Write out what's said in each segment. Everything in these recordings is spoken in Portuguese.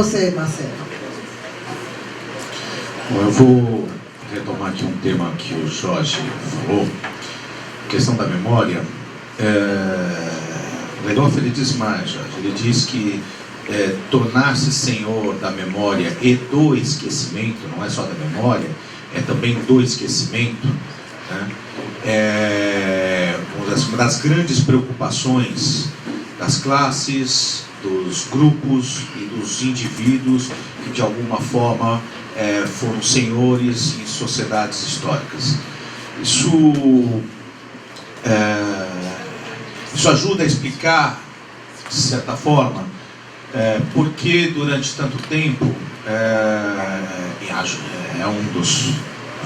você, Marcelo. Bom, eu vou retomar aqui um tema que o Jorge falou, questão da memória. Legoff, ele diz mais, Jorge. Ele diz que tornar-se senhor da memória e do esquecimento, não é só da memória, é também do esquecimento, né? Uma das grandes preocupações das classes, dos grupos e dos indivíduos que de alguma forma foram senhores em sociedades históricas. Isso ajuda a explicar, de certa forma, por que durante tanto tempo, é um dos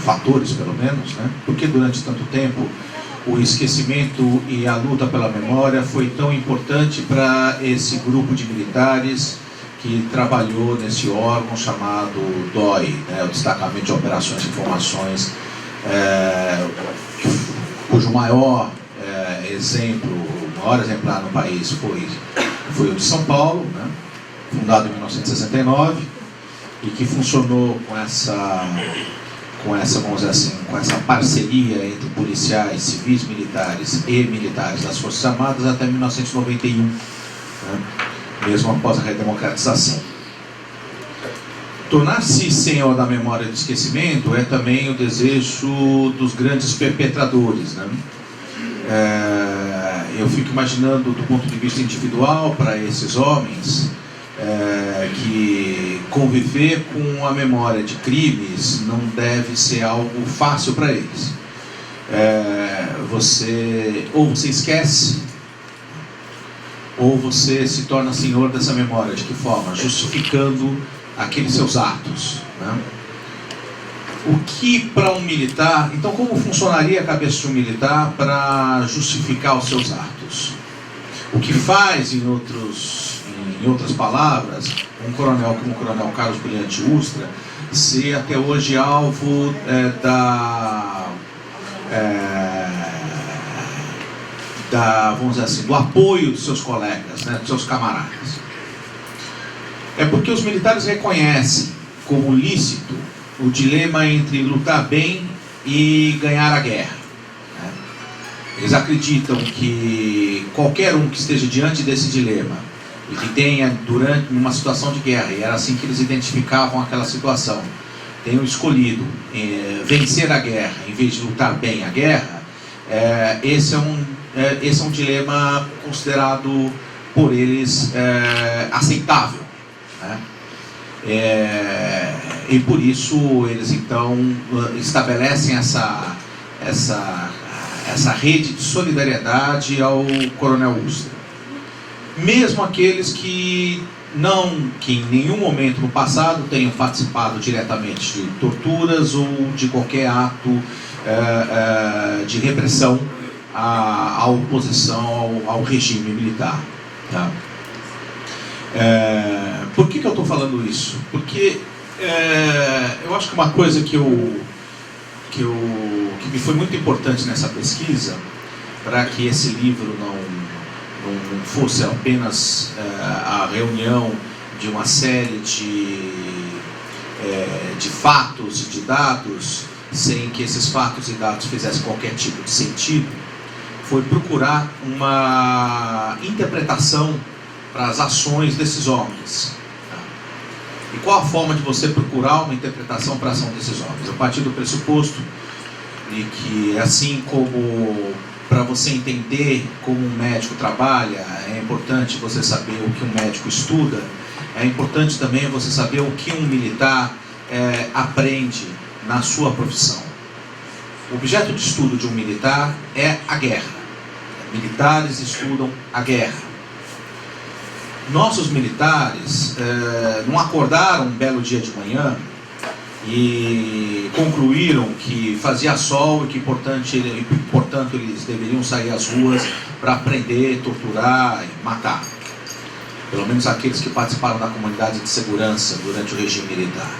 fatores pelo menos, né? Por que durante tanto tempo o esquecimento e a luta pela memória foi tão importante para esse grupo de militares que trabalhou nesse órgão chamado DOI, né? O Destacamento de Operações e Informações, cujo maior exemplo, o maior exemplar no país foi o de São Paulo, né? Fundado em 1969, e que funcionou com essa, vamos dizer assim, com essa parceria entre policiais, civis, militares e militares das Forças Armadas até 1991, né? Mesmo após a redemocratização. Tornar-se senhor da memória e do esquecimento é também o desejo dos grandes perpetradores, né? Eu fico imaginando, do ponto de vista individual, para esses homens, que conviver com a memória de crimes não deve ser algo fácil para eles. Ou você esquece, ou você se torna senhor dessa memória. De que forma? Justificando aqueles seus atos, né? O que para um militar, então como funcionaria a cabeça de um militar para justificar os seus atos? O que faz, em outras palavras, um coronel como o coronel Carlos Brilhante Ustra ser até hoje alvo vamos dizer assim, do apoio dos seus colegas, né, dos seus camaradas. É porque os militares reconhecem como lícito o dilema entre lutar bem e ganhar a guerra, né? Eles acreditam que qualquer um que esteja diante desse dilema e que tenha, durante uma situação de guerra, e era assim que eles identificavam aquela situação, tenham escolhido vencer a guerra em vez de lutar bem a guerra, esse é um dilema considerado por eles aceitável, né? E por isso eles então estabelecem essa rede de solidariedade ao coronel Ustra. Mesmo aqueles que em nenhum momento no passado tenham participado diretamente de torturas ou de qualquer ato de repressão à oposição ao regime militar, tá? Por que eu estou falando isso? Porque eu acho que uma coisa que me foi muito importante nessa pesquisa, para que esse livro não fosse apenas a reunião de uma série de fatos e de dados, sem que esses fatos e dados fizessem qualquer tipo de sentido, foi procurar uma interpretação para as ações desses homens. E qual a forma de você procurar uma interpretação para a ação desses homens? Eu parti do pressuposto de que, assim como para você entender como um médico trabalha, é importante você saber o que um médico estuda, é importante também você saber o que um militar aprende na sua profissão. O objeto de estudo de um militar é a guerra. Militares estudam a guerra. Nossos militares não acordaram um belo dia de manhã e concluíram que fazia sol e que, portanto, eles deveriam sair às ruas para aprender, torturar e matar. Pelo menos aqueles que participaram da comunidade de segurança durante o regime militar.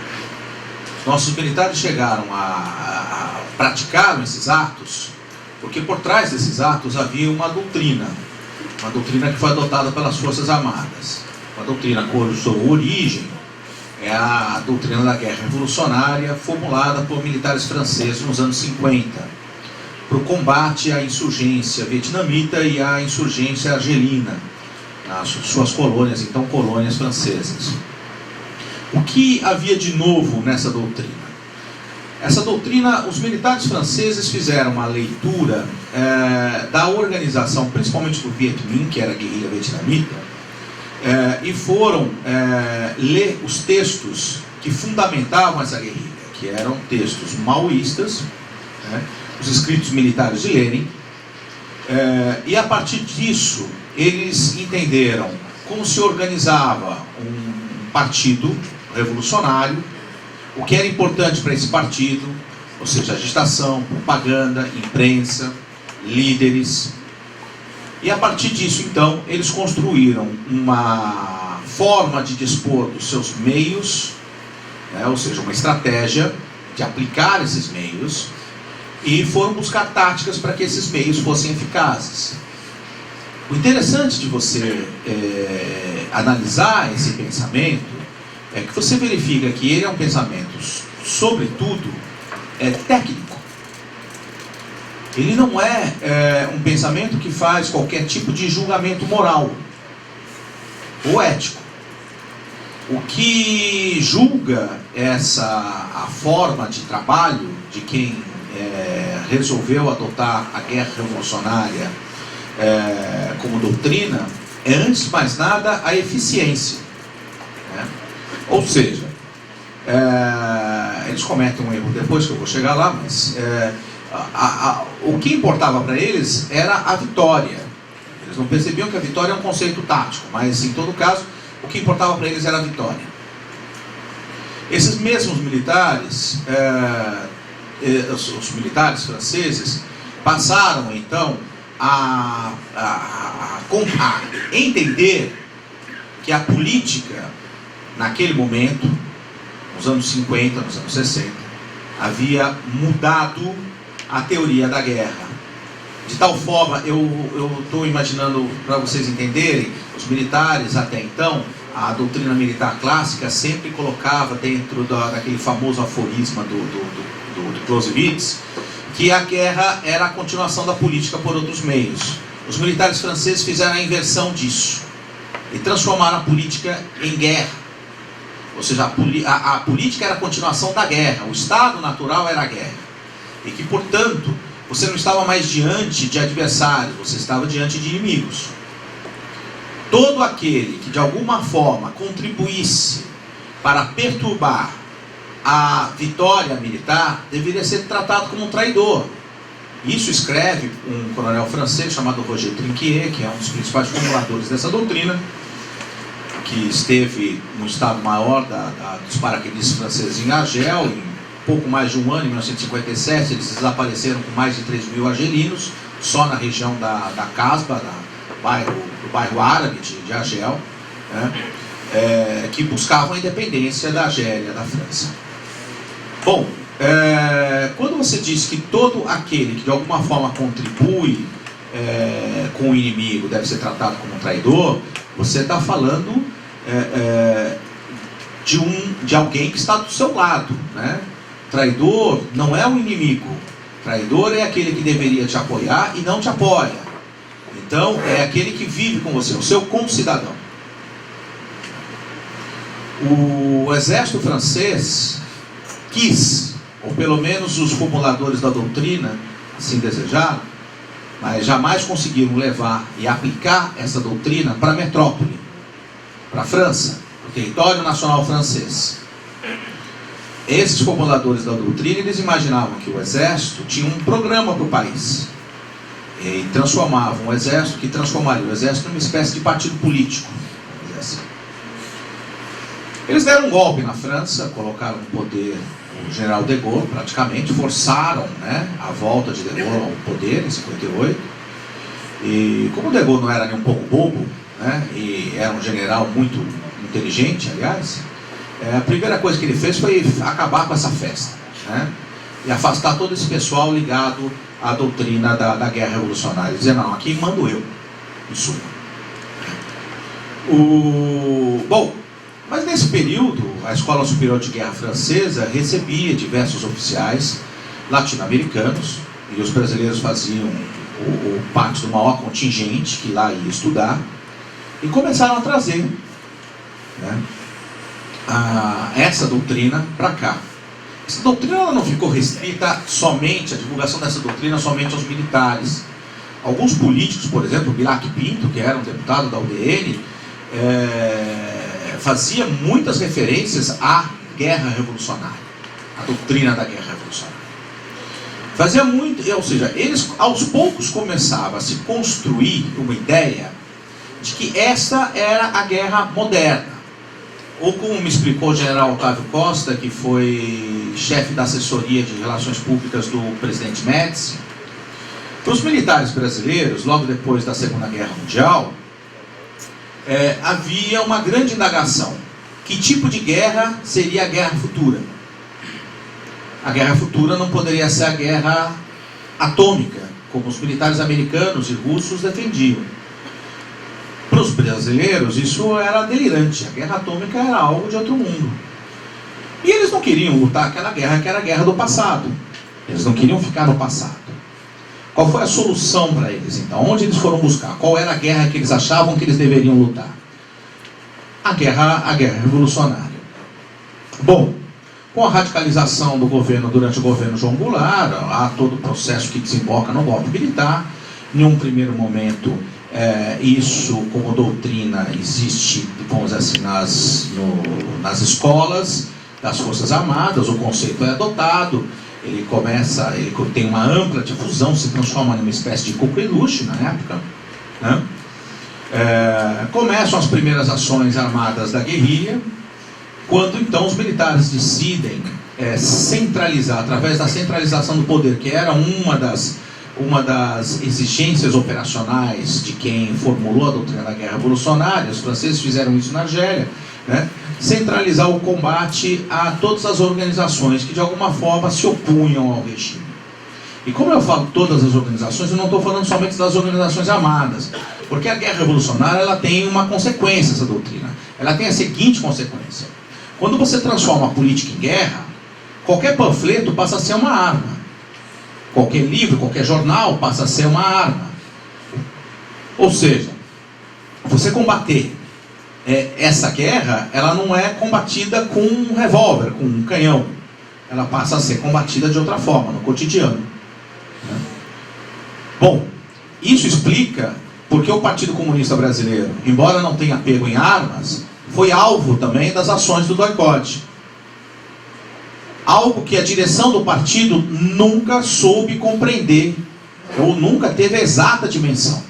Nossos militares chegaram praticaram esses atos porque por trás desses atos havia uma doutrina que foi adotada pelas Forças Armadas, uma doutrina cuja origem é a doutrina da guerra revolucionária, formulada por militares franceses nos anos 50, para o combate à insurgência vietnamita e à insurgência argelina, nas suas colônias, então colônias francesas. O que havia de novo nessa doutrina? Essa doutrina, os militares franceses fizeram uma leitura da organização, principalmente do Viet Minh, que era a guerrilha vietnamita, e foram ler os textos que fundamentavam essa guerrilha, que eram textos maoístas, os escritos militares de Lenin, e a partir disso eles entenderam como se organizava um partido revolucionário, o que era importante para esse partido, ou seja, agitação, propaganda, imprensa, líderes. E a partir disso, então, eles construíram uma forma de dispor dos seus meios, ou seja, uma estratégia de aplicar esses meios, e foram buscar táticas para que esses meios fossem eficazes. O interessante de você analisar esse pensamento é que você verifica que ele é um pensamento, sobretudo, técnico. Ele não é um pensamento que faz qualquer tipo de julgamento moral ou ético. O que julga a forma de trabalho de quem resolveu adotar a guerra revolucionária como doutrina é, antes de mais nada, a eficiência. Ou seja, eles cometem um erro depois, que eu vou chegar lá, mas o que importava para eles era a vitória. Eles não percebiam que a vitória é um conceito tático, mas em todo caso, o que importava para eles era a vitória. Esses mesmos militares, os militares franceses, passaram então a entender que a política, naquele momento, nos anos 50, nos anos 60, havia mudado a teoria da guerra. De tal forma, eu estou imaginando, para vocês entenderem, os militares até então, a doutrina militar clássica sempre colocava dentro daquele famoso aforisma do Clausewitz, que a guerra era a continuação da política por outros meios. Os militares franceses fizeram a inversão disso e transformaram a política em guerra. Ou seja, a política era a continuação da guerra, o estado natural era a guerra. E que, portanto, você não estava mais diante de adversários, você estava diante de inimigos. Todo aquele que de alguma forma contribuísse para perturbar a vitória militar deveria ser tratado como um traidor. Isso escreve um coronel francês chamado Roger Trinquier, que é um dos principais formuladores dessa doutrina, que esteve no Estado-Maior dos paraquedistas franceses em Argel, em pouco mais de um ano, em 1957, eles desapareceram com mais de 3 mil argelinos, só na região da Casba, do bairro árabe de Argel, que buscavam a independência da Argélia, da França. Bom, quando você diz que todo aquele que de alguma forma contribui com o inimigo deve ser tratado como um traidor, você está falando de alguém que está do seu lado, né? Traidor não é o inimigo. Traidor é aquele que deveria te apoiar e não te apoia. Então, é aquele que vive com você, o seu concidadão. O exército francês quis, ou pelo menos os formuladores da doutrina assim desejaram, mas jamais conseguiram levar e aplicar essa doutrina para a metrópole, para a França, para o território nacional francês. Esses formuladores da doutrina, eles imaginavam que o exército tinha um programa para o país. E transformavam o exército, que transformaria o exército numa espécie de partido político. Eles deram um golpe na França, colocaram no poder o general de Gaulle, praticamente, forçaram, né, a volta de de Gaulle ao poder em 58. E como de Gaulle não era nem um pouco bobo, né, e era um general muito inteligente, aliás, a primeira coisa que ele fez foi acabar com essa festa, né, e afastar todo esse pessoal ligado à doutrina da guerra revolucionária. Dizer, não, aqui mando eu, em suma. Bom, mas nesse período, a Escola Superior de Guerra Francesa recebia diversos oficiais latino-americanos, e os brasileiros faziam parte do maior contingente que lá ia estudar, e começaram a trazer, né, essa doutrina para cá. Essa doutrina ela não ficou restrita somente, a divulgação dessa doutrina somente aos militares. Alguns políticos, por exemplo, Bilac Pinto, que era um deputado da UDN, fazia muitas referências à guerra revolucionária, à doutrina da guerra revolucionária. Fazia muito, ou seja, eles aos poucos começavam a se construir uma ideia de que essa era a guerra moderna. Ou como me explicou o general Otávio Costa, que foi chefe da assessoria de relações públicas do presidente Médici, para os militares brasileiros, logo depois da Segunda Guerra Mundial, havia uma grande indagação. Que tipo de guerra seria a guerra futura? A guerra futura não poderia ser a guerra atômica, como os militares americanos e russos defendiam. Para os brasileiros, isso era delirante. A guerra atômica era algo de outro mundo. E eles não queriam lutar aquela guerra que era a guerra do passado. Eles não queriam ficar no passado. Qual foi a solução para eles, então? Onde eles foram buscar? Qual era a guerra que eles achavam que eles deveriam lutar? A guerra revolucionária. Bom, com a radicalização do governo durante o governo João Goulart, há todo o processo que desemboca no golpe militar. Em um primeiro momento, isso como doutrina existe, vamos dizer assim, nas escolas das Forças Armadas, o conceito é adotado, ele tem uma ampla difusão, se transforma numa espécie de coqueluche na época, né? Começam as primeiras ações armadas da guerrilha, quando então os militares decidem centralizar, através da centralização do poder, que era uma das exigências operacionais de quem formulou a doutrina da guerra revolucionária. Os franceses fizeram isso na Argélia, né? Centralizar o combate a todas as organizações que de alguma forma se opunham ao regime. E como eu falo todas as organizações, eu não estou falando somente das organizações armadas, porque a guerra revolucionária ela tem uma consequência, essa doutrina. Ela tem a seguinte consequência: quando você transforma a política em guerra, qualquer panfleto passa a ser uma arma. Qualquer livro, qualquer jornal passa a ser uma arma. Ou seja, você combater essa guerra, ela não é combatida com um revólver, com um canhão. Ela passa a ser combatida de outra forma, no cotidiano. Bom, isso explica porque o Partido Comunista Brasileiro, embora não tenha apego em armas, foi alvo também das ações do doicote. Algo que a direção do partido nunca soube compreender, ou nunca teve a exata dimensão.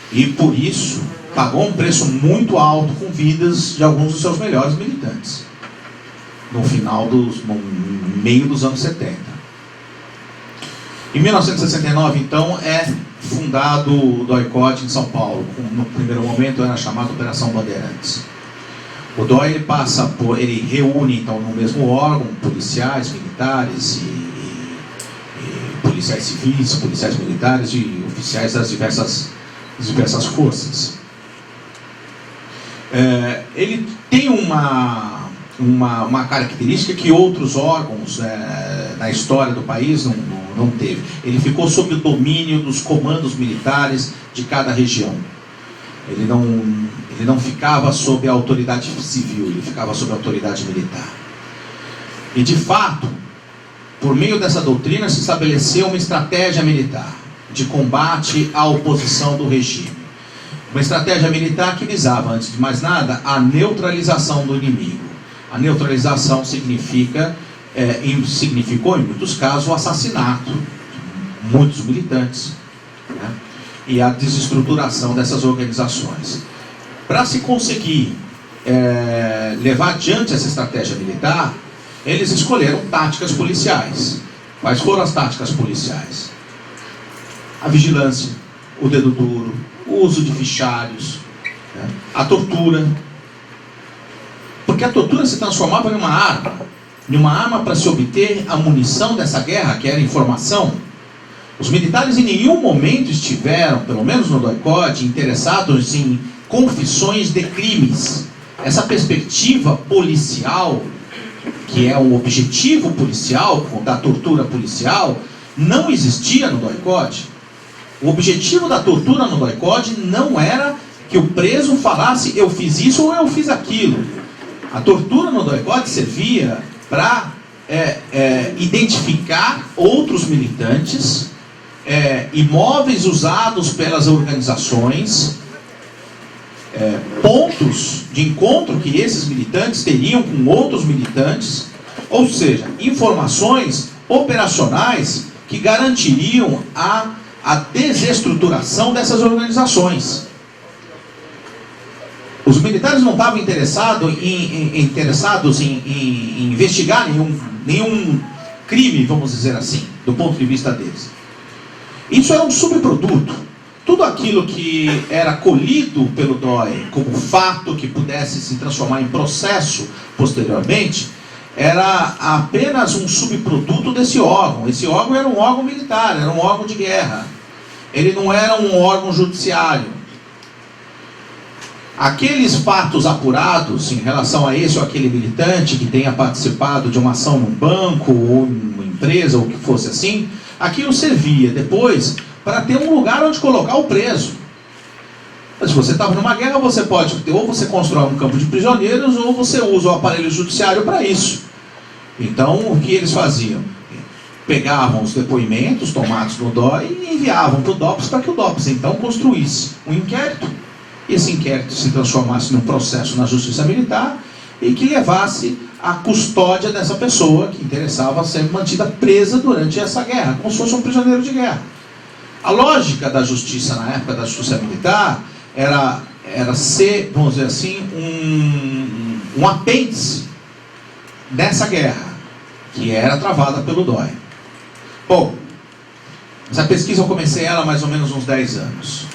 E por isso, pagou um preço muito alto com vidas de alguns dos seus melhores militantes. No meio dos anos 70. Em 1969, então, é fundado o DOI-CODE em São Paulo. No primeiro momento era chamado Operação Bandeirantes. O DOI ele reúne então no mesmo órgão policiais, militares e policiais civis, policiais militares e oficiais das diversas forças. Ele tem uma característica que outros órgãos na história do país não teve. Ele ficou sob o domínio dos comandos militares de cada região. Ele não ficava sob a autoridade civil, ele ficava sob a autoridade militar. E de fato, por meio dessa doutrina se estabeleceu uma estratégia militar de combate à oposição do regime. Uma estratégia militar que visava, antes de mais nada, a neutralização do inimigo. A neutralização significou em muitos casos o assassinato de muitos militantes, né? E a desestruturação dessas organizações. Para se conseguir levar adiante essa estratégia militar, eles escolheram táticas policiais. Quais foram as táticas policiais? A vigilância, o dedo duro, o uso de fichários, né? A tortura. Porque a tortura se transformava em uma arma para se obter a munição dessa guerra, que era informação. Os militares em nenhum momento estiveram, pelo menos no DOI-CODE, interessados em confissões de crimes. essa perspectiva policial, que é o objetivo policial, da tortura policial, não existia no DOI-CODE. O objetivo da tortura no DOI-CODE não era que o preso falasse eu fiz isso ou eu fiz aquilo. A tortura no DOI-CODE servia para identificar outros militantes, imóveis usados pelas organizações, pontos de encontro que esses militantes teriam com outros militantes, ou seja, informações operacionais que garantiriam a desestruturação dessas organizações. Os militares não estavam interessados em investigar nenhum crime, vamos dizer assim, do ponto de vista deles. Isso era um subproduto. Tudo aquilo que era colhido pelo DOI como fato que pudesse se transformar em processo posteriormente, era apenas um subproduto desse órgão. Esse órgão era um órgão militar, era um órgão de guerra. Ele não era um órgão judiciário. Aqueles fatos apurados em relação a esse ou aquele militante que tenha participado de uma ação num banco ou em uma empresa ou que fosse assim, aquilo servia depois para ter um lugar onde colocar o preso. Se você estava numa guerra, você pode, ou você constrói um campo de prisioneiros, ou você usa o aparelho judiciário para isso. Então, o que eles faziam? Pegavam os depoimentos tomados no DOI e enviavam para o DOPS para que o DOPS então construísse um inquérito. E esse inquérito se transformasse num processo na justiça militar e que levasse a custódia dessa pessoa que interessava ser mantida presa durante essa guerra, como se fosse um prisioneiro de guerra. A lógica da justiça na época da justiça militar era ser, vamos dizer assim, um apêndice dessa guerra, que era travada pelo DOI. Bom, essa pesquisa eu comecei ela há mais ou menos uns 10 anos.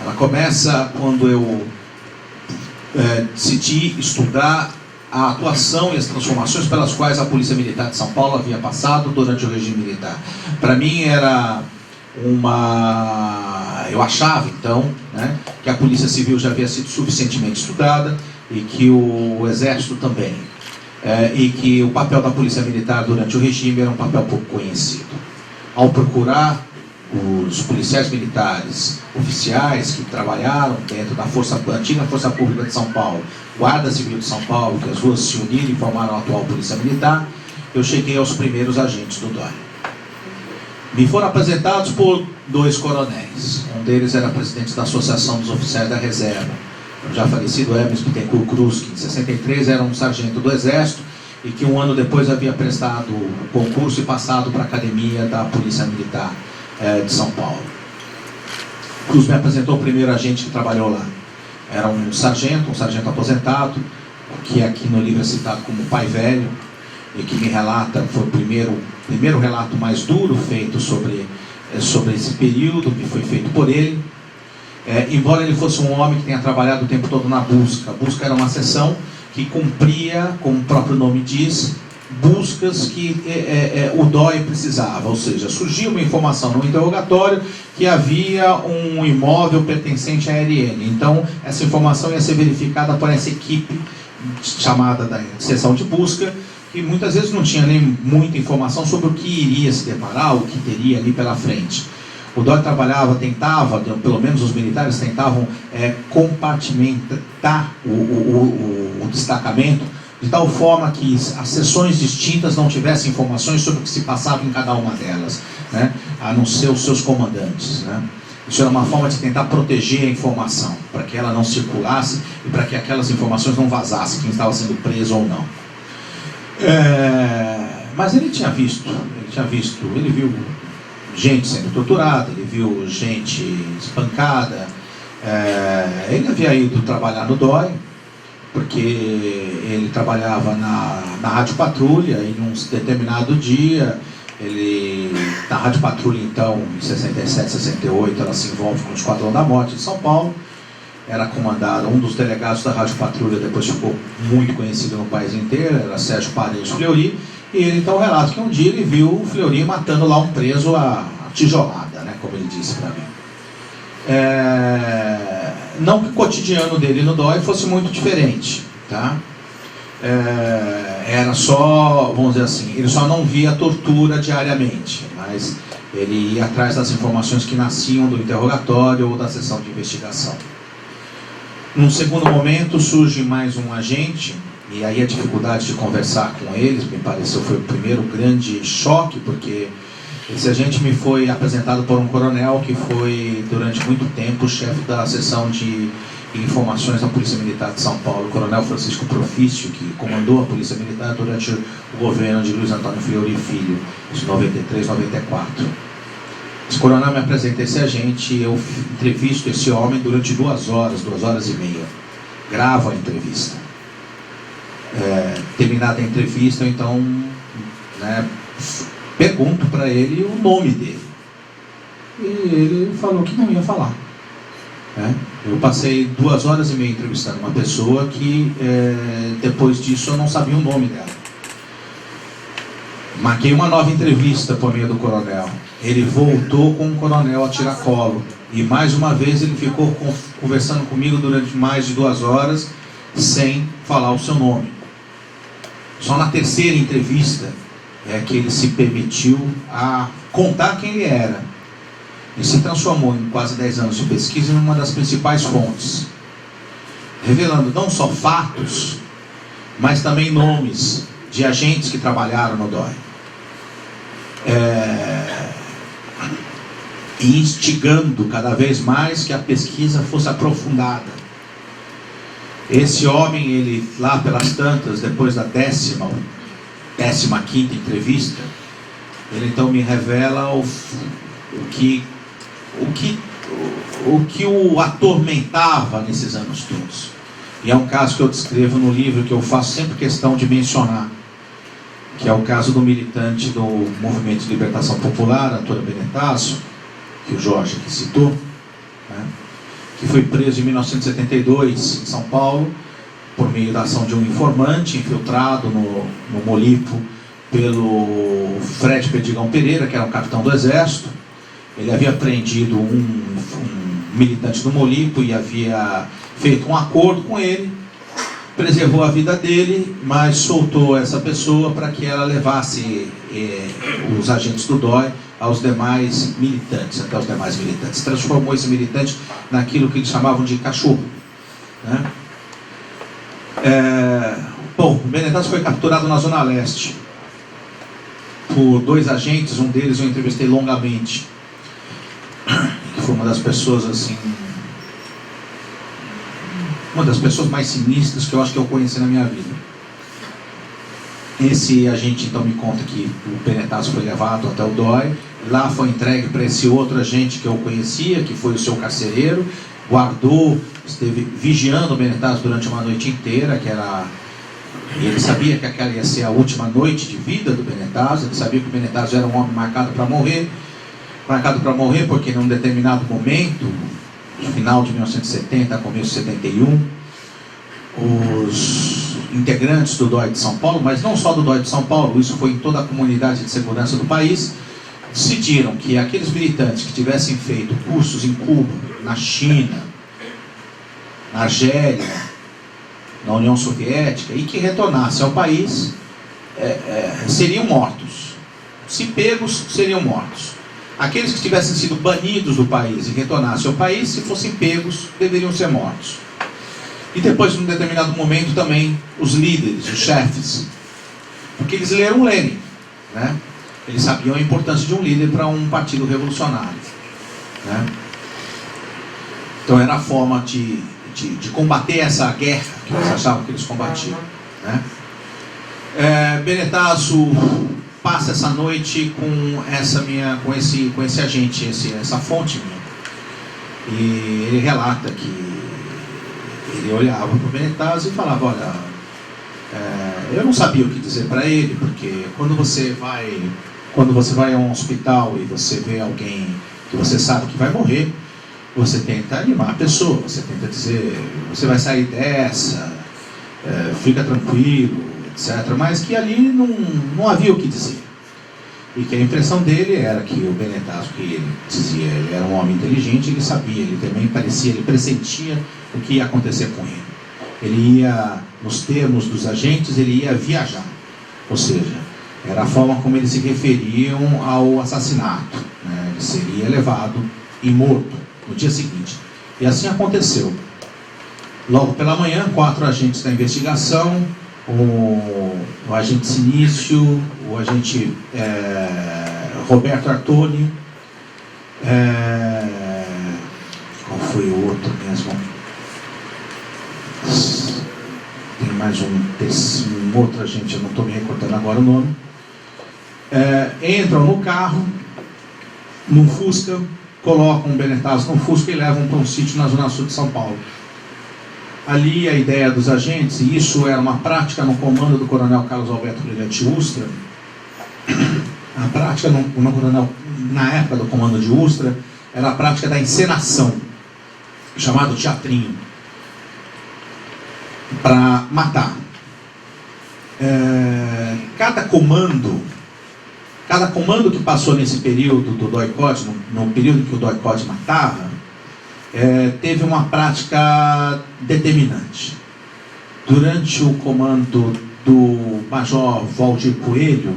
Ela começa quando eu decidi estudar a atuação e as transformações pelas quais a Polícia Militar de São Paulo havia passado durante o regime militar. Para mim era eu achava então, né, que a Polícia Civil já havia sido suficientemente estudada e que o Exército também. E que o papel da Polícia Militar durante o regime era um papel pouco conhecido. Ao procurar os policiais militares, oficiais que trabalharam dentro da antiga Força Pública de São Paulo, Guarda Civil de São Paulo, que as duas se uniram e formaram a atual Polícia Militar, eu cheguei aos primeiros agentes do DOI. Me foram apresentados por 2 coronéis. Um deles era presidente da Associação dos Oficiais da Reserva, o já falecido Hermes Bittencourt Cruz, que em 63 era um sargento do Exército e que um ano depois havia prestado o concurso e passado para a Academia da Polícia Militar de São Paulo. Cruz me apresentou o primeiro agente que trabalhou lá. Era um sargento aposentado, que aqui no livro é citado como pai velho, e que me relata, foi o primeiro relato mais duro feito sobre esse período, que foi feito por ele. Embora ele fosse um homem que tenha trabalhado o tempo todo na busca. A busca era uma seção que cumpria, como o próprio nome diz, buscas que o DOI precisava, ou seja, surgiu uma informação no interrogatório que havia um imóvel pertencente à ARN. Então, essa informação ia ser verificada por essa equipe chamada da seção de busca, que muitas vezes não tinha nem muita informação sobre o que iria se deparar, o que teria ali pela frente. O DOI tentava, pelo menos os militares tentavam compartimentar o destacamento de tal forma que as seções distintas não tivessem informações sobre o que se passava em cada uma delas, né? A não ser os seus comandantes, né? Isso era uma forma de tentar proteger a informação, para que ela não circulasse e para que aquelas informações não vazassem, quem estava sendo preso ou não. Mas ele viu gente sendo torturada, ele viu gente espancada, ele havia ido trabalhar no DOI, porque ele trabalhava na Rádio Patrulha e num determinado dia, na Rádio Patrulha então, em 67, 68, ela se envolve com o Esquadrão da Morte de São Paulo, era comandado, um dos delegados da Rádio Patrulha depois ficou muito conhecido no país inteiro, era Sérgio Paredes Fleury, e ele então relata que um dia ele viu o Fleury matando lá um preso a tijolada, né, como ele disse para mim. Não que o cotidiano dele no DOI fosse muito diferente, tá? Era só, vamos dizer assim, ele só não via tortura diariamente, mas ele ia atrás das informações que nasciam do interrogatório ou da sessão de investigação. Num segundo momento surge mais um agente, e aí a dificuldade de conversar com eles me pareceu foi o primeiro grande choque, porque esse agente me foi apresentado por um coronel que foi durante muito tempo chefe da seção de informações da Polícia Militar de São Paulo, o coronel Francisco Profício, que comandou a Polícia Militar durante o governo de Luiz Antônio Fiori Filho, de 93, 94. Esse coronel me apresenta esse agente e eu entrevisto esse homem durante 2 horas e meia. Gravo a entrevista. Terminada a entrevista, então, né, pergunto para ele o nome dele. E ele falou que não ia falar. Eu passei 2 horas e meia entrevistando uma pessoa que, depois disso, eu não sabia o nome dela. Marquei uma nova entrevista por meio do coronel. Ele voltou com o coronel a tiracolo. E mais uma vez ele ficou conversando comigo durante mais de 2 horas, sem falar o seu nome. Só na terceira entrevista é que ele se permitiu a contar quem ele era. E se transformou em quase 10 anos de pesquisa em uma das principais fontes, revelando não só fatos, mas também nomes de agentes que trabalharam no DOI. E instigando cada vez mais que a pesquisa fosse aprofundada. Esse homem, ele lá pelas tantas, depois da 15ª entrevista, ele então me revela o que o atormentava nesses anos todos. E é um caso que eu descrevo no livro, que eu faço sempre questão de mencionar, que é o caso do militante do Movimento de Libertação Popular, Antônio Benetasso, que o Jorge aqui citou, né, que foi preso em 1972 em São Paulo, por meio da ação de um informante infiltrado no Molipo pelo Fred Perdigão Pereira, que era um capitão do Exército. Ele havia prendido um militante do Molipo e havia feito um acordo com ele, preservou a vida dele, mas soltou essa pessoa para que ela levasse os agentes do DOI aos demais militantes, até os demais militantes. Transformou esse militante naquilo que eles chamavam de cachorro, né? O Benetasso foi capturado na Zona Leste por 2 agentes, um deles eu entrevistei longamente, que foi uma das pessoas assim, uma das pessoas mais sinistras que eu acho que eu conheci na minha vida. Esse agente então me conta que o Benetasso foi levado até o DOI, lá foi entregue para esse outro agente que eu conhecia, que foi o seu carcereiro, guardou, esteve vigiando o Benetasso durante uma noite inteira, ele sabia que aquela ia ser a última noite de vida do Benetasso, ele sabia que o Benetasso era um homem marcado para morrer porque num determinado momento, no final de 1970, começo de 71, os integrantes do DOI de São Paulo, mas não só do DOI de São Paulo, isso foi em toda a comunidade de segurança do país, decidiram que aqueles militantes que tivessem feito cursos em Cuba, na China, na Argélia, na União Soviética, e que retornassem ao país, seriam mortos. Se pegos, seriam mortos. Aqueles que tivessem sido banidos do país e retornassem ao país, se fossem pegos, deveriam ser mortos. E depois, num determinado momento, também os líderes, os chefes, porque eles leram Lenin, né? Eles sabiam a importância de um líder para um partido revolucionário, né? Então era a forma de combater essa guerra que eles achavam que eles combatiam, né? Benetasso passa essa noite com esse agente, essa fonte minha, e ele relata que ele olhava para o Benetasso e falava: olha, eu não sabia o que dizer para ele, porque quando você vai a um hospital e você vê alguém que você sabe que vai morrer, você tenta animar a pessoa, você tenta dizer: você vai sair dessa, fica tranquilo, etc. Mas que ali não havia o que dizer. e que a impressão dele era que o Benetazo, que ele dizia, ele era um homem inteligente, ele sabia, ele também parecia, ele pressentia o que ia acontecer com ele. Ele ia, nos termos dos agentes, ele ia viajar, ou seja, era a forma como eles se referiam ao assassinato, né? Ele seria levado e morto no dia seguinte. E assim aconteceu. Logo pela manhã, 4 agentes da investigação, o agente Sinício, o agente Roberto Artoni, qual foi o outro mesmo? Tem mais um outro agente, eu não estou me recordando agora o nome. Entram no carro, num Fusca, colocam um Benetazo no Fusca e levam para um sítio na zona sul de São Paulo. Ali a ideia dos agentes, e isso era uma prática no comando do coronel Carlos Alberto Brilhante Ustra, a prática na época do comando de Ustra, era a prática da encenação, chamado teatrinho, para matar. Cada comando que passou nesse período do doicote, no período que o doicote matava, teve uma prática determinante. Durante o comando do Major Valdir Coelho,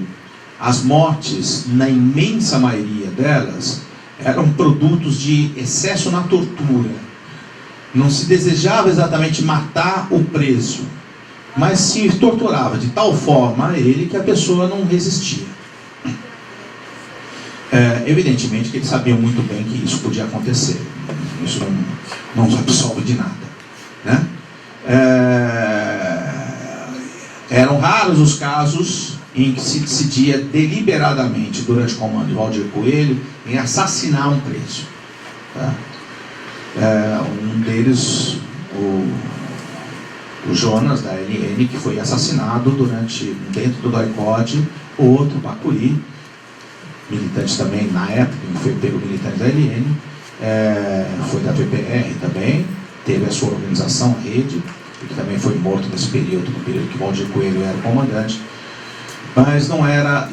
as mortes, na imensa maioria delas, eram produtos de excesso na tortura. Não se desejava exatamente matar o preso, mas se torturava de tal forma ele que a pessoa não resistia. Evidentemente que eles sabiam muito bem que isso podia acontecer. Isso não se absolve de nada, né? Eram raros os casos em que se decidia deliberadamente, durante o comando de Valdir Coelho, em assassinar um preso. Tá? Um deles, o Jonas, da LN, que foi assassinado dentro do doicote. O outro, Bacuri, militante também, na época, foi pego militante da LN, foi da PPR também, teve a sua organização, a Rede, que também foi morto nesse período, no período que Valdir Coelho era comandante, mas não era,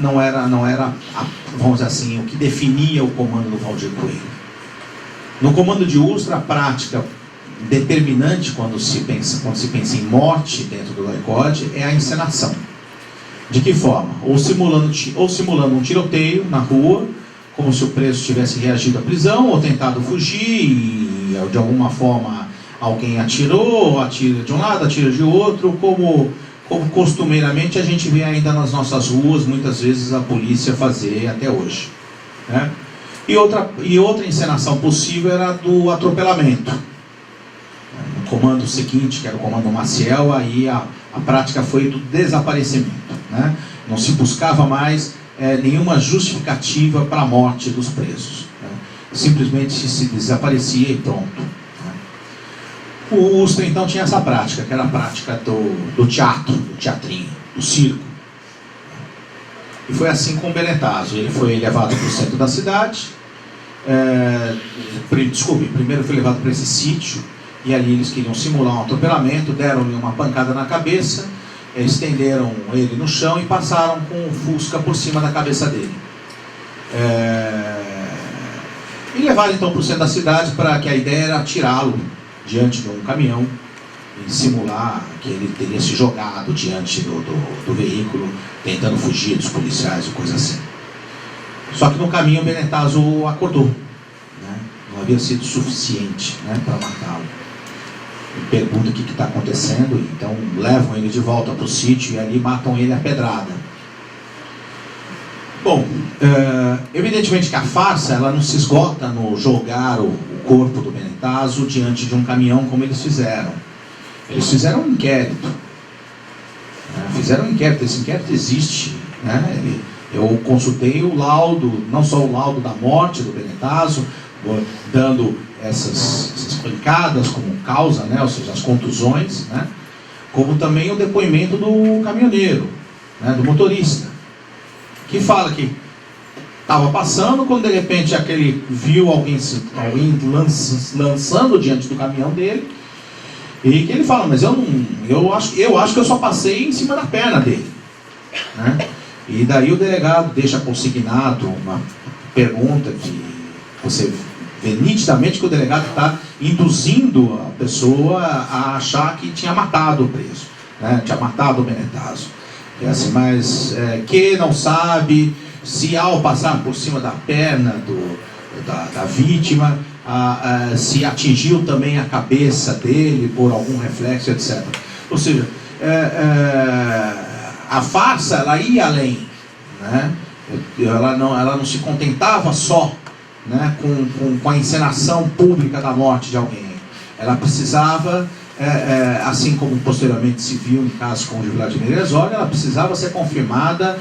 vamos dizer assim, o que definia o comando do Valdir Coelho. No comando de Ustra, a prática determinante quando se pensa em morte dentro do doicote é a encenação. De que forma? Ou simulando um tiroteio na rua, como se o preso tivesse reagido à prisão, ou tentado fugir, e de alguma forma alguém atirou, atira de um lado, atira de outro, como costumeiramente a gente vê ainda nas nossas ruas, muitas vezes a polícia fazer até hoje, né? E outra encenação possível era do atropelamento. No comando seguinte, que era o comando Maciel, aí a prática foi do desaparecimento, né? Não se buscava mais nenhuma justificativa para a morte dos presos, né? Simplesmente se desaparecia e pronto, né? O Ustra então tinha essa prática, que era a prática do teatro, do teatrinho, do circo. E foi assim com o Benetazo. Ele foi levado para o centro da cidade. Primeiro foi levado para esse sítio, e ali eles queriam simular um atropelamento, deram-lhe uma pancada na cabeça, estenderam ele no chão e passaram com o Fusca por cima da cabeça dele. E levaram então para o centro da cidade, para que a ideia era tirá-lo diante de um caminhão e simular que ele teria se jogado diante do veículo, tentando fugir dos policiais e coisa assim. Só que no caminho o Benetazo acordou, né? Não havia sido suficiente, né, para matá-lo. Ele pergunta o que está acontecendo, então levam ele de volta para o sítio e ali matam ele a pedrada. Bom, evidentemente que a farsa ela não se esgota no jogar o corpo do Benetazo diante de um caminhão como eles fizeram. Eles fizeram um inquérito. Esse inquérito existe, né? Eu consultei o laudo, não só o laudo da morte do Benetazo, dando essas pancadas como causa, né? Ou seja, as contusões, né? Como também o depoimento do caminhoneiro, né? Do motorista, que fala que estava passando, quando de repente aquele viu alguém lançando diante do caminhão dele, e que ele fala, mas eu acho que eu só passei em cima da perna dele, né? E daí o delegado deixa consignado uma pergunta que você vê nitidamente que o delegado está induzindo a pessoa a achar que tinha matado o preso, né? Tinha matado o Menegaso. É assim, mas que não sabe se ao passar por cima da perna da vítima, se atingiu também a cabeça dele por algum reflexo, etc. Ou seja, a farsa ela ia além, né? Ela não se contentava só, né, com a encenação pública da morte de alguém. Ela precisava, assim como posteriormente se viu no caso com o Vladimir Herzog, ela precisava ser confirmada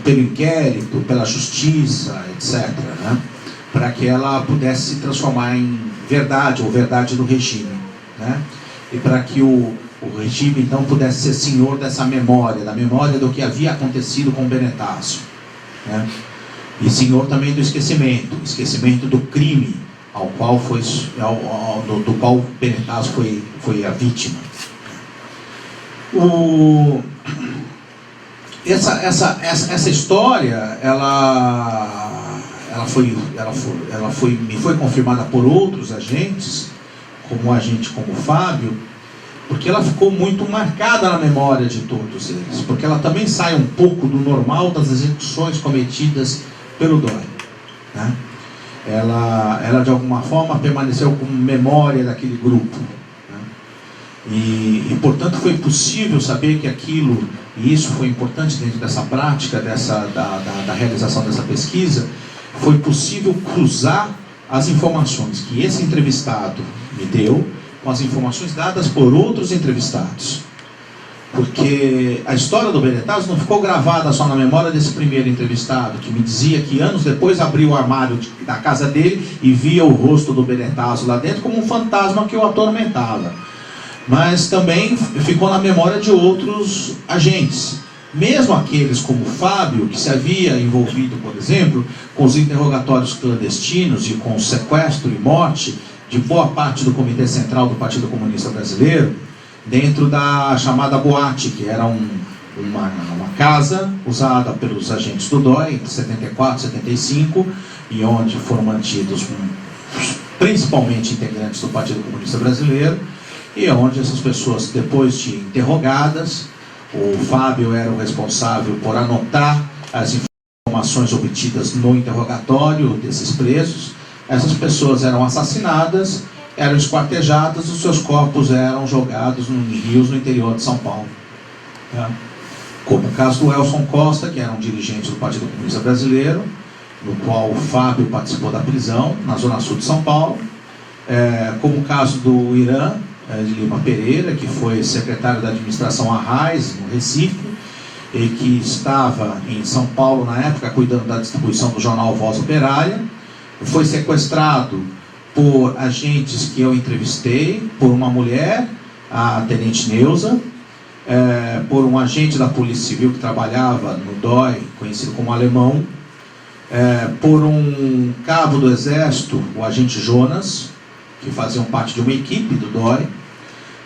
pelo inquérito, pela justiça, etc., né, para que ela pudesse se transformar em verdade, ou verdade do regime, né, e para que o regime então pudesse ser senhor dessa memória, da memória do que havia acontecido com o Benetazo, né? E senhor também do esquecimento do crime ao qual do qual o Benetazo foi a vítima. Essa história me foi confirmada por outros agentes, como o agente como o Fábio, porque ela ficou muito marcada na memória de todos eles, porque ela também sai um pouco do normal das execuções cometidas pelo DOI, né? Ela de alguma forma permaneceu como memória daquele grupo, né? E portanto foi possível saber que aquilo, e isso foi importante dentro dessa prática, da realização dessa pesquisa, foi possível cruzar as informações que esse entrevistado me deu com as informações dadas por outros entrevistados. Porque a história do Benetazo não ficou gravada só na memória desse primeiro entrevistado, que me dizia que anos depois abriu o armário da casa dele e via o rosto do Benetazo lá dentro como um fantasma que o atormentava. Mas também ficou na memória de outros agentes. Mesmo aqueles como o Fábio, que se havia envolvido, por exemplo, com os interrogatórios clandestinos e com o sequestro e morte de boa parte do Comitê Central do Partido Comunista Brasileiro, dentro da chamada boate, que era uma casa usada pelos agentes do DOI, entre 74 e 75, e onde foram mantidos principalmente integrantes do Partido Comunista Brasileiro, e onde essas pessoas, depois de interrogadas, o Fábio era o responsável por anotar as informações obtidas no interrogatório desses presos. Essas pessoas eram assassinadas, eram esquartejadas, os seus corpos eram jogados em rios no interior de São Paulo. Como o caso do Elson Costa, que era um dirigente do Partido Comunista Brasileiro, no qual o Fábio participou da prisão, na zona sul de São Paulo. Como o caso do Irã de Lima Pereira, que foi secretário da administração Arraiz, no Recife, e que estava em São Paulo na época, cuidando da distribuição do jornal Voz Operária. Foi sequestrado por agentes que eu entrevistei, por uma mulher, a Tenente Neuza, por um agente da Polícia Civil que trabalhava no DOI, conhecido como Alemão, por um cabo do Exército, o agente Jonas, que faziam parte de uma equipe do DOI,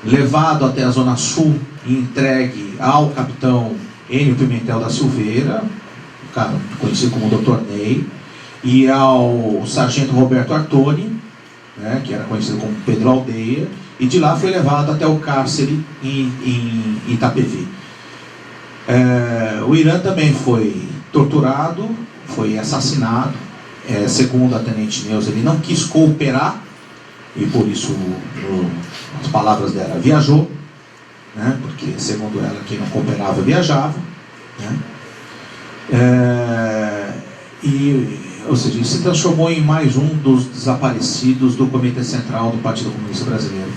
levado até a Zona Sul e entregue ao capitão Enio Pimentel da Silveira, cara conhecido como Dr. Ney, e ao sargento Roberto Artoni, né, que era conhecido como Pedro Aldeia, e de lá foi levado até o cárcere em Itapevi. O Irã também foi torturado, foi assassinado. Segundo a Tenente Neuza, ele não quis cooperar, e por isso, as palavras dela, viajou, né, porque segundo ela, quem não cooperava viajava, né, ou seja, ele se transformou em mais um dos desaparecidos do Comitê Central do Partido Comunista Brasileiro.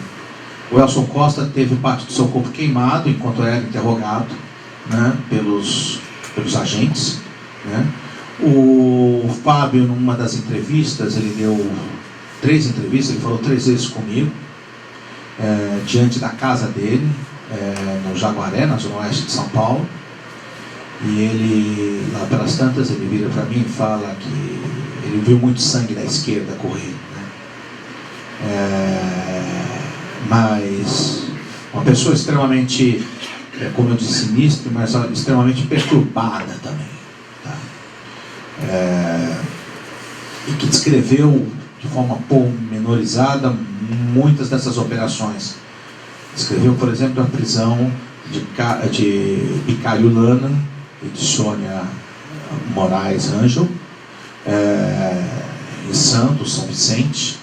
O Elson Costa teve parte do seu corpo queimado enquanto era interrogado, né, pelos agentes, né. O Fábio, numa das entrevistas, ele deu 3 entrevistas, ele falou 3 vezes comigo, diante da casa dele, no Jaguaré, na zona oeste de São Paulo. E ele, lá pelas tantas, ele vira para mim e fala que ele viu muito sangue da esquerda correr, né? Mas uma pessoa extremamente como eu disse, sinistra, mas extremamente perturbada também. Tá? E que descreveu de forma pormenorizada muitas dessas operações. Descreveu, por exemplo, a prisão de Bicário Lana e de Sônia Moraes Rangel, em Santos, São Vicente,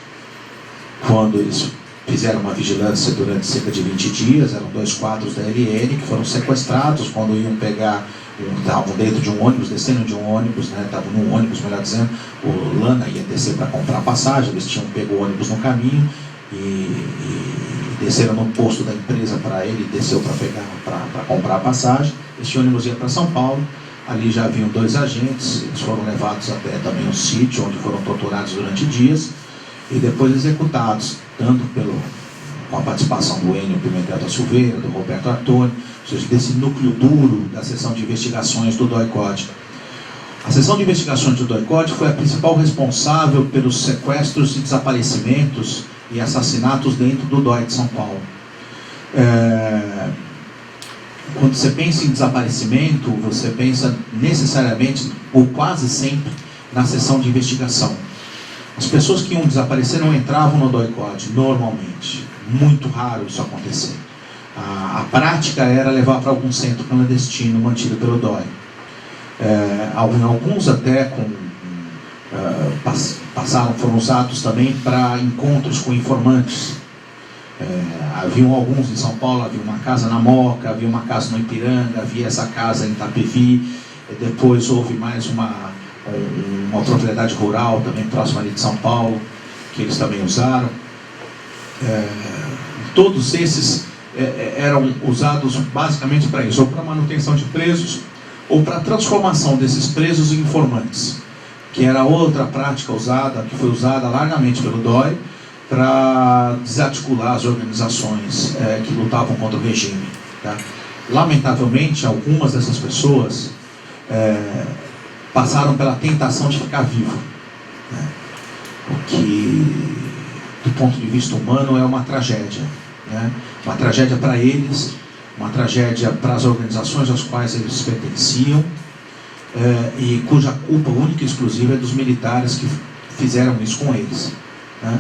quando eles fizeram uma vigilância durante cerca de 20 dias. Eram 2 quadros da LN que foram sequestrados quando iam pegar, estavam dentro de um ônibus, descendo de um ônibus, né, estavam num ônibus, melhor dizendo. O Lana ia descer para comprar passagem, eles tinham pego o ônibus no caminho e desceram no posto da empresa para ele, desceu para comprar a passagem. Este ônibus ia para São Paulo. Ali já haviam 2 agentes, eles foram levados até também um sítio onde foram torturados durante dias e depois executados, tanto com a participação do Enio Pimentel da Silveira, do Roberto Artoni, ou seja, desse núcleo duro da seção de investigações do DOI-CODE. A seção de investigações do DOI-CODE foi a principal responsável pelos sequestros e desaparecimentos e assassinatos dentro do DOI de São Paulo. Quando você pensa em desaparecimento, você pensa necessariamente, ou quase sempre, na seção de investigação. As pessoas que iam desaparecer não entravam no DOI-CODE, normalmente. Muito raro isso acontecer. A prática era levar para algum centro clandestino mantido pelo DOI. Alguns até foram usados também para encontros com informantes. Haviam alguns em São Paulo, havia uma casa na Moca, havia uma casa no Ipiranga, havia essa casa em Itapevi, depois houve mais uma propriedade rural também próxima ali de São Paulo, que eles também usaram. Todos esses eram usados basicamente para isso, ou para manutenção de presos, ou para a transformação desses presos em informantes, que era outra prática usada, que foi usada largamente pelo DOI, para desarticular as organizações que lutavam contra o regime. Tá? Lamentavelmente, algumas dessas pessoas passaram pela tentação de ficar vivo, né? O que, do ponto de vista humano, é uma tragédia, né? Uma tragédia para eles, uma tragédia para as organizações às quais eles pertenciam, e cuja culpa única e exclusiva é dos militares que fizeram isso com eles, né?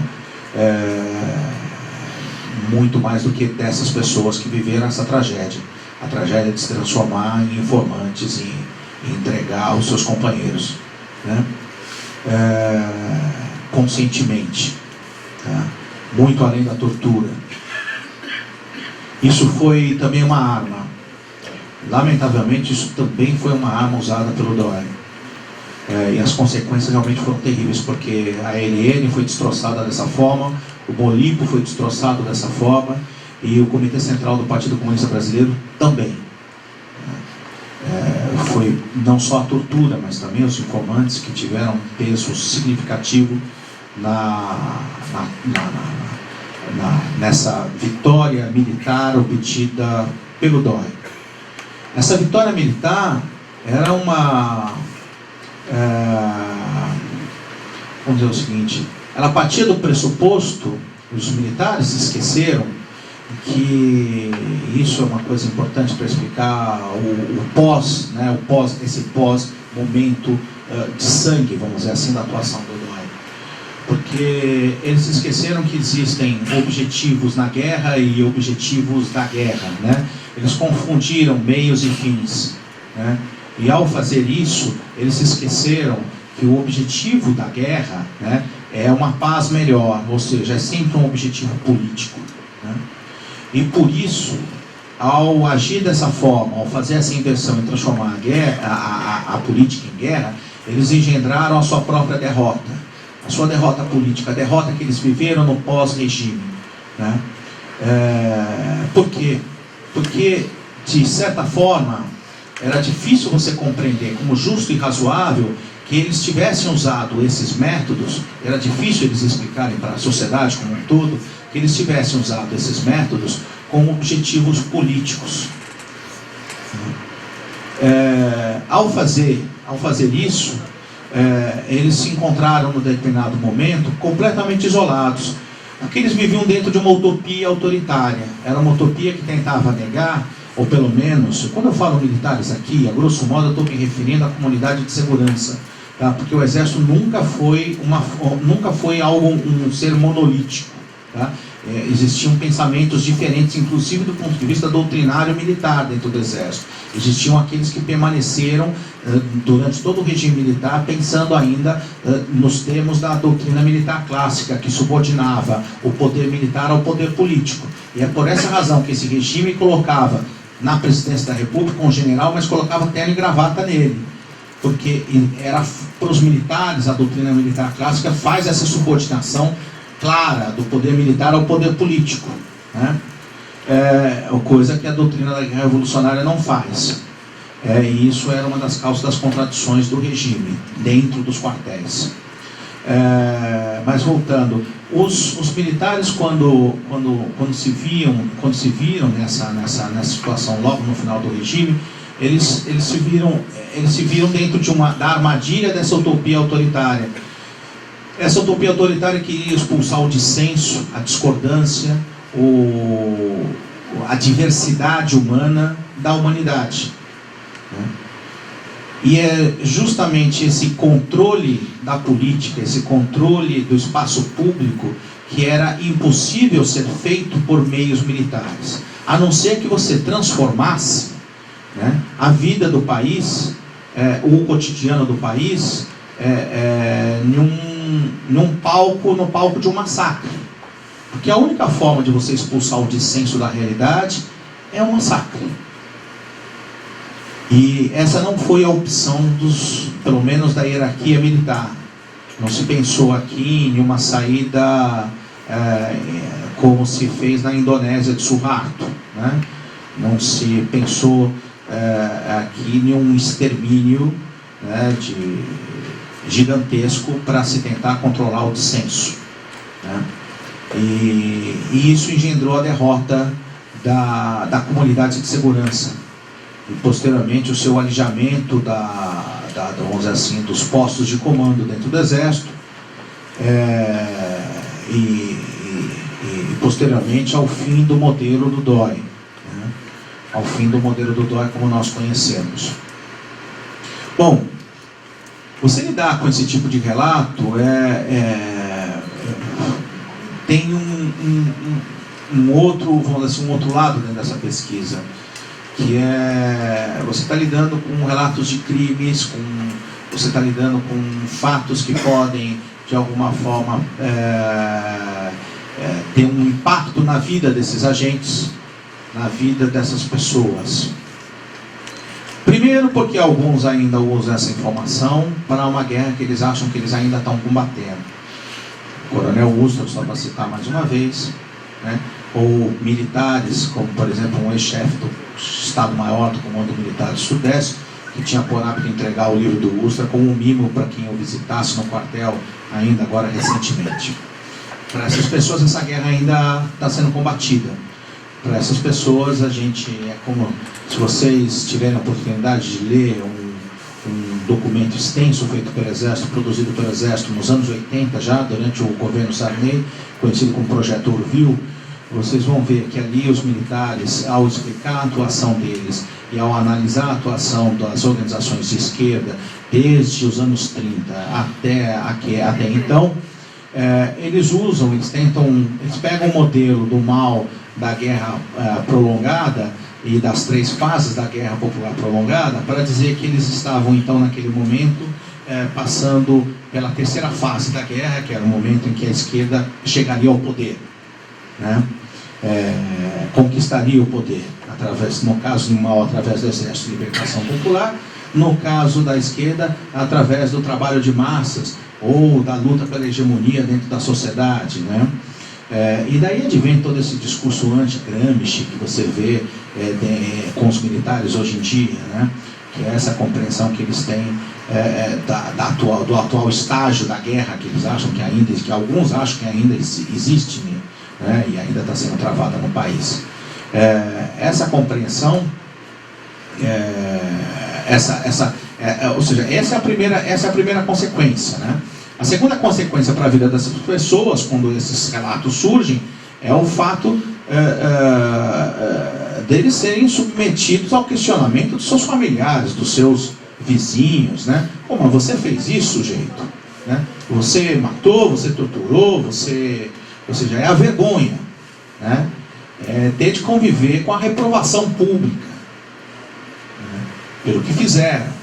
Muito mais do que dessas pessoas que viveram essa tragédia, a tragédia de se transformar em informantes e entregar os seus companheiros, né? Conscientemente, tá? Muito além da tortura. Isso foi também uma arma. Lamentavelmente, isso também foi uma arma usada pelo DOI. E as consequências realmente foram terríveis, porque a LN foi destroçada dessa forma, o Molipo foi destroçado dessa forma, e o Comitê Central do Partido Comunista Brasileiro também. Foi não só a tortura, mas também os informantes que tiveram um peso significativo nessa vitória militar obtida pelo DOI. Essa vitória militar era vamos dizer o seguinte, ela partia do pressuposto, os militares se esqueceram que isso é uma coisa importante para explicar esse pós-momento de sangue, vamos dizer assim, da atuação do DOI. Porque eles se esqueceram que existem objetivos na guerra e objetivos da guerra, né? Eles confundiram meios e fins, né? E ao fazer isso, eles se esqueceram que o objetivo da guerra, né, é uma paz melhor, ou seja, é sempre um objetivo político, né? E por isso, ao agir dessa forma, ao fazer essa inversão e transformar a política em guerra, eles engendraram a sua própria derrota, a sua derrota política, a derrota que eles viveram no pós-regime, né? Por quê? Porque, de certa forma, era difícil você compreender como justo e razoável que eles tivessem usado esses métodos, era difícil eles explicarem para a sociedade como um todo, que eles tivessem usado esses métodos como objetivos políticos. Ao fazer isso, eles se encontraram, num determinado momento, completamente isolados, porque eles viviam dentro de uma utopia autoritária. Era uma utopia que tentava negar ou pelo menos, quando eu falo militares aqui, a grosso modo eu estou me referindo à comunidade de segurança, tá? Porque o Exército nunca foi um ser monolítico, tá? Existiam pensamentos diferentes, inclusive do ponto de vista doutrinário militar dentro do Exército. Existiam aqueles que permaneceram durante todo o regime militar pensando ainda nos termos da doutrina militar clássica, que subordinava o poder militar ao poder político. E é por essa razão que esse regime colocava na presidência da República um general, mas colocava terno e gravata nele. Porque era para os militares, a doutrina militar clássica faz essa subordinação clara do poder militar ao poder político, né? Coisa que a doutrina da guerra revolucionária não faz. E isso era uma das causas das contradições do regime dentro dos quartéis. Mas voltando, os militares quando se viram nessa situação logo no final do regime, eles se viram dentro da armadilha dessa utopia autoritária. Essa utopia autoritária queria expulsar o dissenso, a discordância, a diversidade humana da humanidade, né? E é justamente esse controle da política, esse controle do espaço público, que era impossível ser feito por meios militares, a não ser que você transformasse, né, a vida do país, o cotidiano do país, no palco de um massacre. Porque a única forma de você expulsar o dissenso da realidade é um massacre. E essa não foi a opção pelo menos da hierarquia militar. Não se pensou aqui em uma saída como se fez na Indonésia de Suharto, né? Não se pensou aqui em um extermínio, né, gigantesco para se tentar controlar o dissenso, né? E isso engendrou a derrota da comunidade de segurança e posteriormente o seu alijamento vamos dizer assim, dos postos de comando dentro do Exército, e posteriormente ao fim do modelo do DOI, né? Ao fim do modelo do DOI como nós conhecemos. Bom, você lidar com esse tipo de relato tem um outro, vamos dizer assim, um outro lado dentro dessa pesquisa, que você está lidando com relatos de crimes, você está lidando com fatos que podem, de alguma forma, ter um impacto na vida desses agentes, na vida dessas pessoas. Primeiro porque alguns ainda usam essa informação para uma guerra que eles acham que eles ainda estão combatendo. O Coronel Ustra, só para citar mais uma vez, né? Ou militares, como por exemplo um ex-chefe do Estado-Maior do Comando Militar do Sudeste, que tinha por hábito entregar o livro do Ustra como um mimo para quem o visitasse no quartel, ainda agora recentemente. Para essas pessoas essa guerra ainda está sendo combatida. Para essas pessoas a gente como se vocês tiverem a oportunidade de ler um documento extenso feito pelo Exército, produzido pelo Exército nos anos 80 já, durante o governo Sarney, conhecido como Projeto Orville, vocês vão ver que ali os militares, ao explicar a atuação deles e ao analisar a atuação das organizações de esquerda desde os anos 30 até então, eles pegam o modelo do mal da guerra prolongada e das 3 fases da guerra popular prolongada para dizer que eles estavam então naquele momento passando pela 3ª fase da guerra, que era o momento em que a esquerda chegaria ao poder, né? Conquistaria o poder, no caso do mal, através do Exército de Libertação Popular, no caso da esquerda, através do trabalho de massas ou da luta pela hegemonia dentro da sociedade, né? E daí advém todo esse discurso anti-Gramsci que você vê com os militares hoje em dia, né? Que é essa compreensão que eles têm do atual estágio da guerra, que eles acham que alguns acham que ainda existe, né? E ainda está sendo travada no país. Essa compreensão, ou seja, essa é a primeira consequência, né? A segunda consequência para a vida dessas pessoas, quando esses relatos surgem, é o fato deles serem submetidos ao questionamento dos seus familiares, dos seus vizinhos, né? Pô, mas você fez isso, sujeito, né? Você matou, você torturou, você já é a vergonha, né? Ter de conviver com a reprovação pública, né? Pelo que fizeram.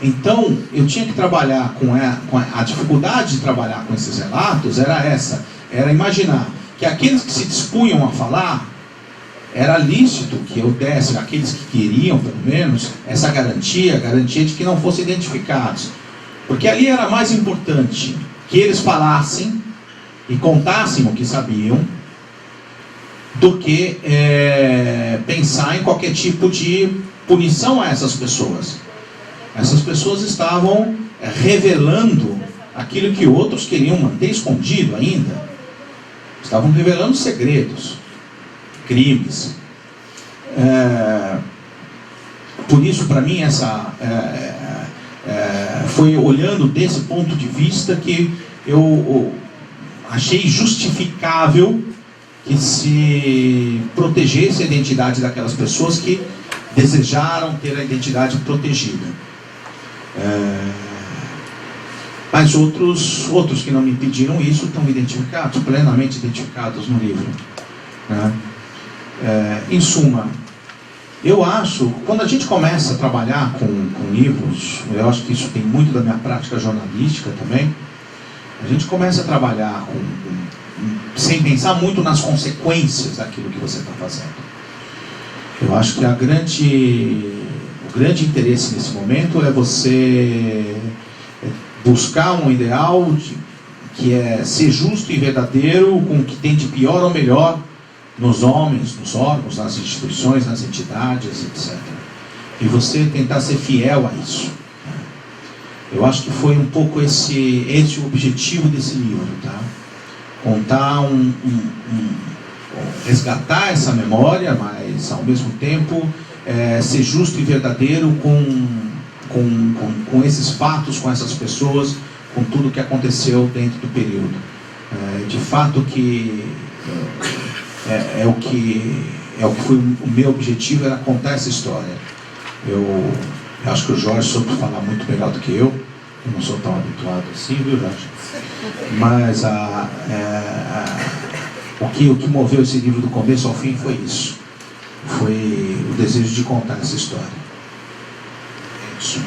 Então, eu tinha que trabalhar com a dificuldade de trabalhar com esses relatos era essa, era imaginar que aqueles que se dispunham a falar, era lícito que eu desse, aqueles que queriam, pelo menos, essa garantia de que não fossem identificados. Porque ali era mais importante que eles falassem e contassem o que sabiam, do que pensar em qualquer tipo de punição a essas pessoas. Essas pessoas estavam revelando aquilo que outros queriam manter escondido ainda. Estavam revelando segredos, crimes. Por isso, para mim, foi olhando desse ponto de vista que eu achei justificável que se protegesse a identidade daquelas pessoas que desejaram ter a identidade protegida. Mas outros que não me pediram isso estão identificados, plenamente identificados no livro, né? Em suma, eu acho, quando a gente começa a trabalhar com livros, eu acho que isso tem muito da minha prática jornalística também, a gente começa a trabalhar sem pensar muito nas consequências daquilo que você está fazendo. Eu acho que o grande interesse nesse momento é você buscar um ideal que é ser justo e verdadeiro com o que tem de pior ou melhor nos homens, nos órgãos, nas instituições, nas entidades, etc. E você tentar ser fiel a isso. Eu acho que foi um pouco esse o objetivo desse livro, tá? Contar resgatar essa memória, mas ao mesmo tempo ser justo e verdadeiro com esses fatos, com essas pessoas, com tudo que aconteceu dentro do período. De fato que o que foi o meu objetivo, era contar essa história. Eu acho que o Jorge soube falar muito melhor do que eu não sou tão habituado assim, viu, Jorge? Mas o que moveu esse livro do começo ao fim foi isso. Foi o desejo de contar essa história. É isso.